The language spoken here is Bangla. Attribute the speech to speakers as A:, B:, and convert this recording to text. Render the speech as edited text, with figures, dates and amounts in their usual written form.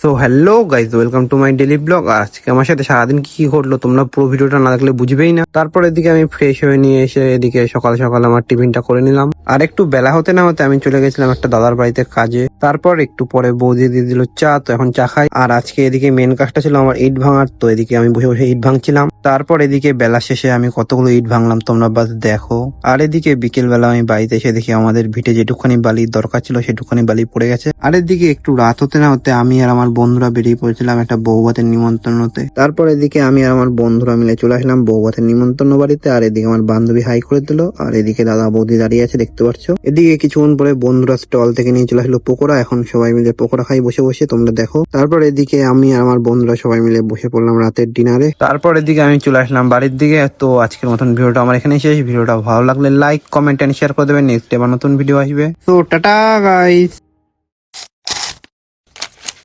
A: So hello guys, welcome to my daily blog. আজকে আমার সাথে সারাদিন কি কি ঘটলো তোমরা পুরো ভিডিওটা না দেখলে বুঝবেই না। তারপর এদিকে আমি ফ্রেশ হয়ে নিয়ে এসে এদিকে সকাল সকাল আমার টিফিনটা করে নিলাম। আর একটু বেলা হতে না হতে আমি চলে গেছিলাম একটা দাদার বাড়িতে কাজে। তারপর একটু পরে বৌদি দিয়ে দিল চা, তো এখন চা খাই। আর আজকে এদিকে মেন কাজটা ছিল আমার ইট ভাঙার, তো এদিকে আমি বসে বসে ইট ভাঙছিলাম। তারপর এদিকে বেলা শেষে আমি কতগুলো ইট ভাঙলাম তোমরা বাস দেখো। আর এদিকে বিকেল বেলা আমি বাড়িতে এসে দেখি আমাদের ভিটে যেটুখানি বালি দরকার ছিল সেটুখানি বালি পড়ে গেছে। আর এদিকে একটু রাত হতে না হতে আমি আর আমার বন্ধুরা বেরিয়ে পড়েছিলাম একটা বৌভাতের নিমন্ত্রণতে। তারপর এদিকে আমি আর আমার বন্ধুরা মিলে চলে আসলাম বৌভাতের নিমন্ত্রণ বাড়িতে। আর এদিকে আমার বান্ধবী হাই করে দিল, আর এদিকে দাদা বৌদি দাঁড়িয়ে আছে দেখতে পাচ্ছ। এদিকে কিছুক্ষণ পরে বন্ধুরা স্টল থেকে নিয়ে চলে আসলো পকোড়া। এখন সবাই মিলে পকোড়া খাই বসে বসে, তোমরা দেখো। তারপর এদিকে আমি আর আমার বন্ধুরা সবাই মিলে বসে পড়লাম রাতের ডিনারে। তারপর এদিকে আমি চলে আসলাম বাড়ির দিকে। তো আজকের মতন ভিডিওটা আমার এখানে শেষ। ভিডিওটা ভালো লাগলে লাইক, কমেন্ট এন্ড শেয়ার করে দেবেন। নেক্সট আবার নতুন ভিডিও আসবে। তো টাটা গাইস।